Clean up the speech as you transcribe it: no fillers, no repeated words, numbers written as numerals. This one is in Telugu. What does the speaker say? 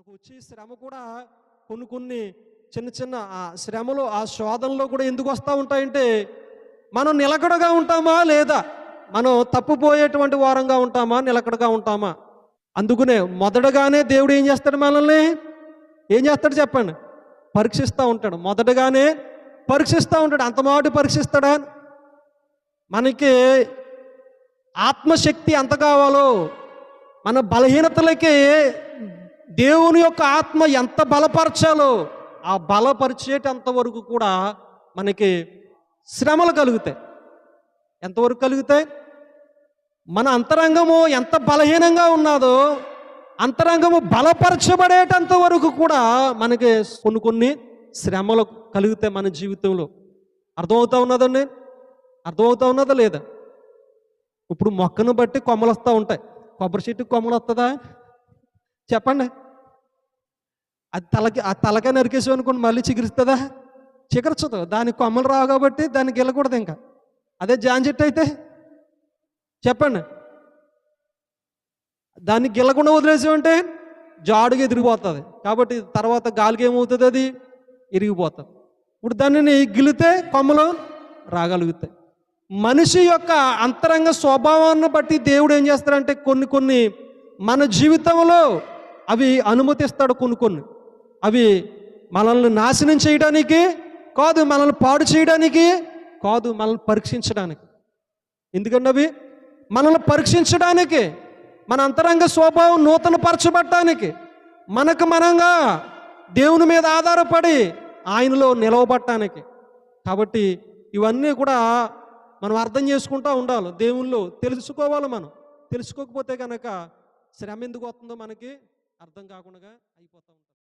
మనకు వచ్చే శ్రమ కూడా కొన్ని కొన్ని చిన్న చిన్న ఆ శ్రమలు ఆ శోధనలో కూడా ఎందుకు వస్తూ ఉంటాయంటే మనం నిలకడగా ఉంటామా లేదా, మనం తప్పుపోయేటువంటి వారంగా ఉంటామా నిలకడగా ఉంటామా. అందుకనే మొదటగానే దేవుడు ఏం చేస్తాడు, మనల్ని ఏం చేస్తాడు చెప్పండి, పరీక్షిస్తూ ఉంటాడు. మొదటగానే పరీక్షిస్తూ ఉంటాడు. అంత మాట పరీక్షిస్తాడా? మనకి ఆత్మశక్తి ఎంత కావాలో, మన బలహీనతలకి దేవుని యొక్క ఆత్మ ఎంత బలపరచాలో ఆ బలపరిచేటంత వరకు కూడా మనకి శ్రమలు కలుగుతాయి. ఎంతవరకు కలుగుతాయి? మన అంతరంగము ఎంత బలహీనంగా ఉన్నదో అంతరంగము బలపరచబడేటంత వరకు కూడా మనకి కొన్ని కొన్ని శ్రమలు కలుగుతాయి మన జీవితంలో. అర్థమవుతా ఉన్నదండి? అర్థమవుతా ఉన్నదా లేదా? ఇప్పుడు మొక్కను బట్టి కొమ్మలు వస్తూ ఉంటాయి. కొబ్బరి చెట్టుకి కొమ్మలు వస్తుందా చెప్పండి? అది తలకే నరికేసాం అనుకోండి, మళ్ళీ చిగురుస్తుందా? చిగురచదు. దానికి కొమ్మలు రావు కాబట్టి దానికి గెలకూడదు. ఇంకా అదే జాన్ చెట్టు అయితే చెప్పండి, దాన్ని గిల్లకుండా వదిలేసామంటే జాడుగా ఎదిరిపోతుంది. కాబట్టి తర్వాత గాలికి ఏమవుతుంది, అది ఇరిగిపోతుంది. ఇప్పుడు దానిని గిలితే కొమ్మలు రాగలుగుతాయి. మనిషి యొక్క అంతరంగ స్వభావాన్ని బట్టి దేవుడు ఏం చేస్తాడంటే కొన్ని కొన్ని మన జీవితంలో అవి అనుమతిస్తాడు. కొన్ని కొన్ని అవి మనల్ని నాశనం చేయడానికి కాదు, మనల్ని పాడు చేయడానికి కాదు, మనల్ని పరీక్షించడానికి. ఎందుకంటే అవి మనల్ని పరీక్షించడానికి, మన అంతరంగ స్వభావం నూతన పరచబడటానికి, మనకు మనంగా దేవుని మీద ఆధారపడి ఆయనలో నిలవబడటానికి. కాబట్టి ఇవన్నీ కూడా మనం అర్థం చేసుకుంటూ ఉండాలి. దేవుళ్ళు తెలుసుకోవాలి. మనం తెలుసుకోకపోతే కనుక శ్రమ ఎందుకు వస్తుందో మనకి అర్థం కాకుండా అయిపోతూ ఉంటుంది.